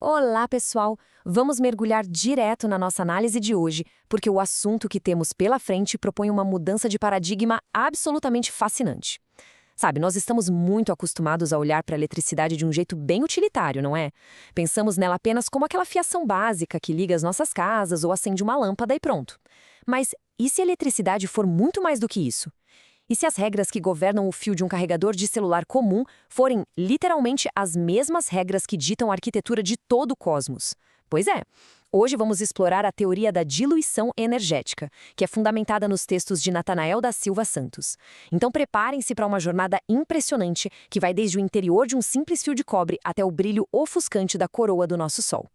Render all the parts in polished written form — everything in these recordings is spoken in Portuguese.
Olá, pessoal! Vamos mergulhar direto na nossa análise de hoje, porque o assunto que temos pela frente propõe uma mudança de paradigma absolutamente fascinante. Sabe, nós estamos muito acostumados a olhar para a eletricidade de um jeito bem utilitário, não é? Pensamos nela apenas como aquela fiação básica que liga as nossas casas ou acende uma lâmpada e pronto. Mas e se a eletricidade for muito mais do que isso? E se as regras que governam o fio de um carregador de celular comum forem literalmente as mesmas regras que ditam a arquitetura de todo o cosmos? Pois é. Hoje vamos explorar a teoria da diluição energética, que é fundamentada nos textos de Natanael da Silva Santos. Então preparem-se para uma jornada impressionante que vai desde o interior de um simples fio de cobre até o brilho ofuscante da coroa do nosso Sol.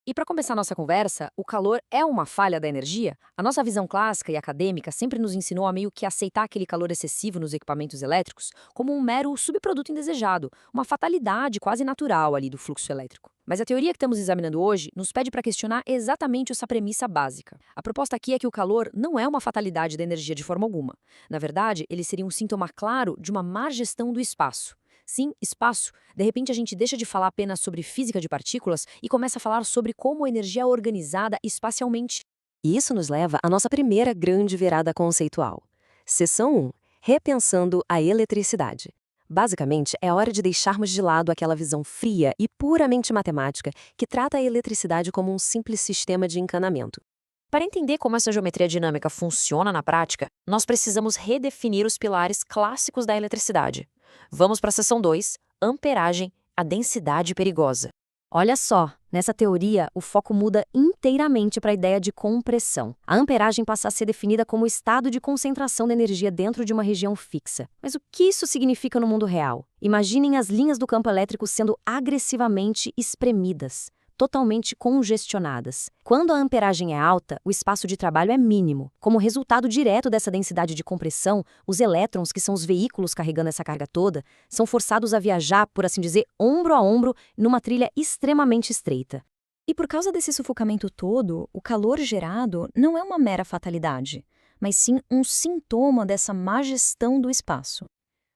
E para começar nossa conversa, o calor é uma falha da energia? A nossa visão clássica e acadêmica sempre nos ensinou a meio que aceitar aquele calor excessivo nos equipamentos elétricos como um mero subproduto indesejado, uma fatalidade quase natural ali do fluxo elétrico. Mas a teoria que estamos examinando hoje nos pede para questionar exatamente essa premissa básica. A proposta aqui é que o calor não é uma fatalidade da energia de forma alguma. Na verdade, ele seria um sintoma claro de uma má gestão do espaço. Sim, espaço. De repente a gente deixa de falar apenas sobre física de partículas e começa a falar sobre como a energia é organizada espacialmente. E isso nos leva à nossa primeira grande virada conceitual. Seção 1. Repensando a eletricidade. Basicamente, é hora de deixarmos de lado aquela visão fria e puramente matemática que trata a eletricidade como um simples sistema de encanamento. Para entender como essa geometria dinâmica funciona na prática, nós precisamos redefinir os pilares clássicos da eletricidade. Vamos para a seção 2, amperagem, a densidade perigosa. Olha só, nessa teoria, o foco muda inteiramente para a ideia de compressão. A amperagem passa a ser definida como o estado de concentração da energia dentro de uma região fixa. Mas o que isso significa no mundo real? Imaginem as linhas do campo elétrico sendo agressivamente espremidas, totalmente congestionadas. Quando a amperagem é alta, o espaço de trabalho é mínimo. Como resultado direto dessa densidade de compressão, os elétrons, que são os veículos carregando essa carga toda, são forçados a viajar, por assim dizer, ombro a ombro, numa trilha extremamente estreita. E por causa desse sufocamento todo, o calor gerado não é uma mera fatalidade, mas sim um sintoma dessa má gestão do espaço.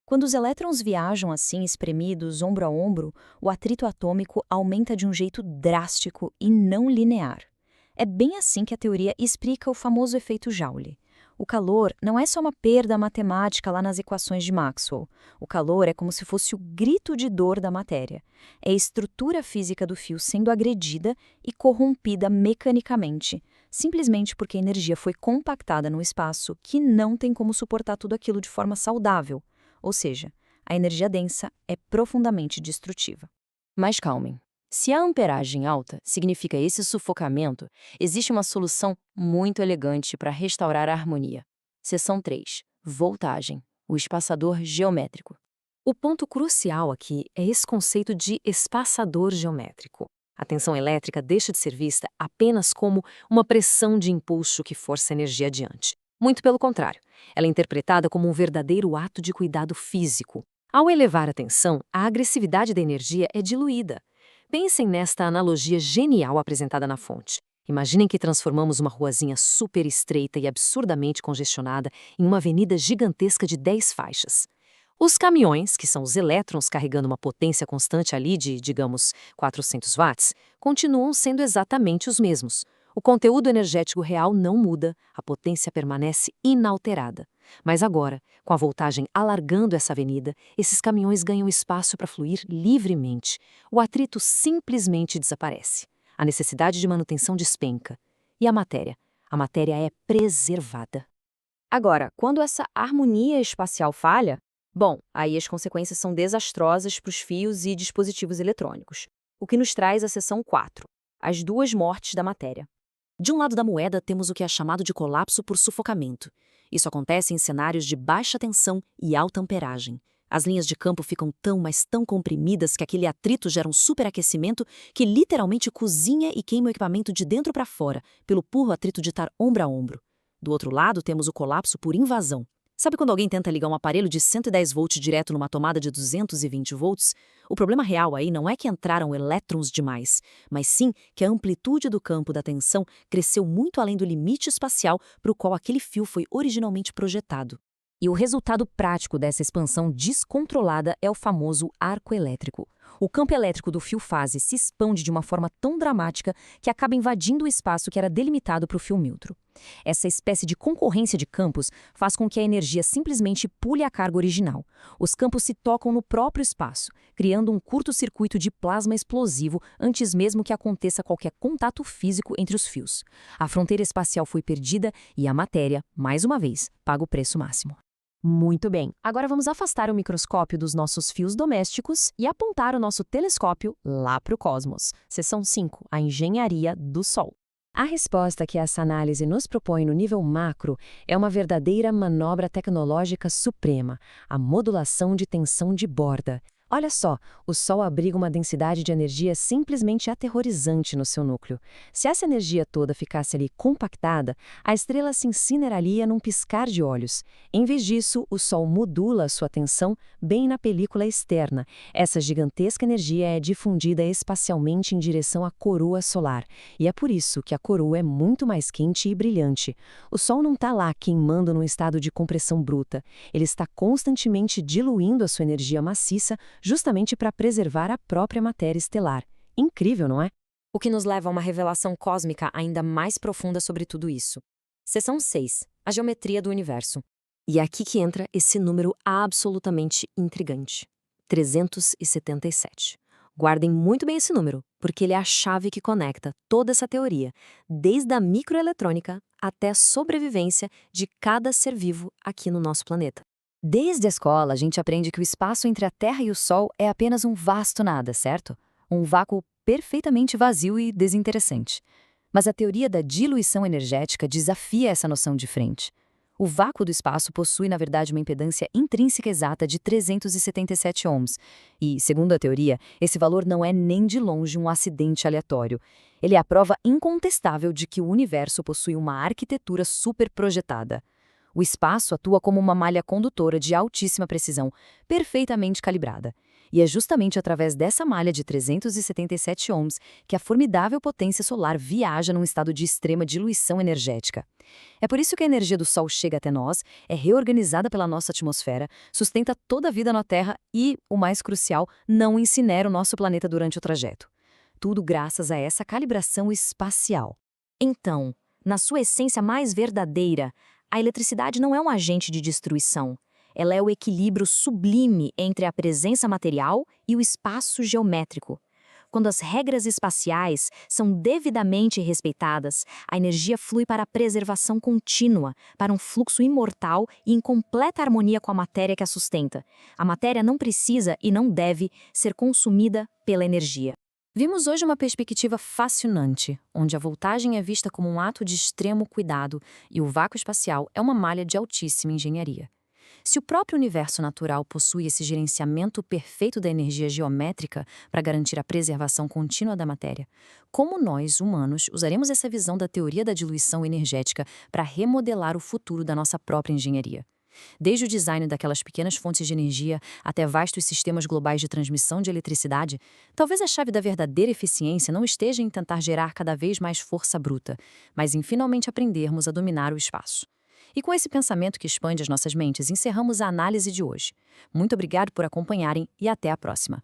Quando os elétrons viajam assim espremidos ombro a ombro, o atrito atômico aumenta de um jeito drástico e não linear. É bem assim que a teoria explica o famoso efeito Joule. O calor não é só uma perda matemática lá nas equações de Maxwell. O calor é como se fosse o grito de dor da matéria. É a estrutura física do fio sendo agredida e corrompida mecanicamente, simplesmente porque a energia foi compactada num espaço que não tem como suportar tudo aquilo de forma saudável. Ou seja, a energia densa é profundamente destrutiva. Mas calmem. Se a amperagem alta significa esse sufocamento, existe uma solução muito elegante para restaurar a harmonia. Seção 3. Voltagem, o espaçador geométrico. O ponto crucial aqui é esse conceito de espaçador geométrico. A tensão elétrica deixa de ser vista apenas como uma pressão de impulso que força a energia adiante. Muito pelo contrário, ela é interpretada como um verdadeiro ato de cuidado físico. Ao elevar a tensão, a agressividade da energia é diluída. Pensem nesta analogia genial apresentada na fonte. Imaginem que transformamos uma ruazinha super estreita e absurdamente congestionada em uma avenida gigantesca de 10 faixas. Os caminhões, que são os elétrons carregando uma potência constante ali de, digamos, 400 watts, continuam sendo exatamente os mesmos. O conteúdo energético real não muda, a potência permanece inalterada. Mas agora, com a voltagem alargando essa avenida, esses caminhões ganham espaço para fluir livremente. O atrito simplesmente desaparece. A necessidade de manutenção despenca. E a matéria? A matéria é preservada. Agora, quando essa harmonia espacial falha, bom, aí as consequências são desastrosas para os fios e dispositivos eletrônicos. O que nos traz a seção 4, as duas mortes da matéria. De um lado da moeda temos o que é chamado de colapso por sufocamento. Isso acontece em cenários de baixa tensão e alta amperagem. As linhas de campo ficam tão, mas tão comprimidas que aquele atrito gera um superaquecimento que literalmente cozinha e queima o equipamento de dentro para fora, pelo puro atrito de estar ombro a ombro. Do outro lado temos o colapso por invasão. Sabe quando alguém tenta ligar um aparelho de 110 volts direto numa tomada de 220 volts? O problema real aí não é que entraram elétrons demais, mas sim que a amplitude do campo da tensão cresceu muito além do limite espacial para o qual aquele fio foi originalmente projetado. E o resultado prático dessa expansão descontrolada é o famoso arco elétrico, O campo elétrico do fio-fase se expande de uma forma tão dramática que acaba invadindo o espaço que era delimitado para o fio neutro. Essa espécie de concorrência de campos faz com que a energia simplesmente pule a carga original. Os campos se tocam no próprio espaço, criando um curto-circuito de plasma explosivo antes mesmo que aconteça qualquer contato físico entre os fios. A fronteira espacial foi perdida e a matéria, mais uma vez, paga o preço máximo. Muito bem, agora vamos afastar o microscópio dos nossos fios domésticos e apontar o nosso telescópio lá para o cosmos. Seção 5, a engenharia do Sol. A resposta que essa análise nos propõe no nível macro é uma verdadeira manobra tecnológica suprema, a modulação de tensão de borda. Olha só, o Sol abriga uma densidade de energia simplesmente aterrorizante no seu núcleo. Se essa energia toda ficasse ali compactada, a estrela se incineraria num piscar de olhos. Em vez disso, o Sol modula sua tensão bem na película externa. Essa gigantesca energia é difundida espacialmente em direção à coroa solar. E é por isso que a coroa é muito mais quente e brilhante. O Sol não está lá queimando num estado de compressão bruta. Ele está constantemente diluindo a sua energia maciça justamente para preservar a própria matéria estelar. Incrível, não é? O que nos leva a uma revelação cósmica ainda mais profunda sobre tudo isso. Seção 6. A geometria do universo. E é aqui que entra esse número absolutamente intrigante. 377. Guardem muito bem esse número, porque ele é a chave que conecta toda essa teoria, desde a microeletrônica até a sobrevivência de cada ser vivo aqui no nosso planeta. Desde a escola, a gente aprende que o espaço entre a Terra e o Sol é apenas um vasto nada, certo? Um vácuo perfeitamente vazio e desinteressante. Mas a teoria da diluição energética desafia essa noção de frente. O vácuo do espaço possui, na verdade, uma impedância intrínseca exata de 377 ohms. E, segundo a teoria, esse valor não é nem de longe um acidente aleatório. Ele é a prova incontestável de que o universo possui uma arquitetura superprojetada. O espaço atua como uma malha condutora de altíssima precisão, perfeitamente calibrada. E é justamente através dessa malha de 377 ohms que a formidável potência solar viaja num estado de extrema diluição energética. É por isso que a energia do Sol chega até nós, é reorganizada pela nossa atmosfera, sustenta toda a vida na Terra e, o mais crucial, não incinera o nosso planeta durante o trajeto. Tudo graças a essa calibração espacial. Então, na sua essência mais verdadeira, a eletricidade não é um agente de destruição. Ela é o equilíbrio sublime entre a presença material e o espaço geométrico. Quando as regras espaciais são devidamente respeitadas, a energia flui para a preservação contínua, para um fluxo imortal e em completa harmonia com a matéria que a sustenta. A matéria não precisa e não deve ser consumida pela energia. Vimos hoje uma perspectiva fascinante, onde a voltagem é vista como um ato de extremo cuidado e o vácuo espacial é uma malha de altíssima engenharia. Se o próprio universo natural possui esse gerenciamento perfeito da energia geométrica para garantir a preservação contínua da matéria, como nós, humanos, usaremos essa visão da teoria da diluição energética para remodelar o futuro da nossa própria engenharia? Desde o design daquelas pequenas fontes de energia até vastos sistemas globais de transmissão de eletricidade, talvez a chave da verdadeira eficiência não esteja em tentar gerar cada vez mais força bruta, mas em finalmente aprendermos a dominar o espaço. E com esse pensamento que expande as nossas mentes, encerramos a análise de hoje. Muito obrigado por acompanharem e até a próxima.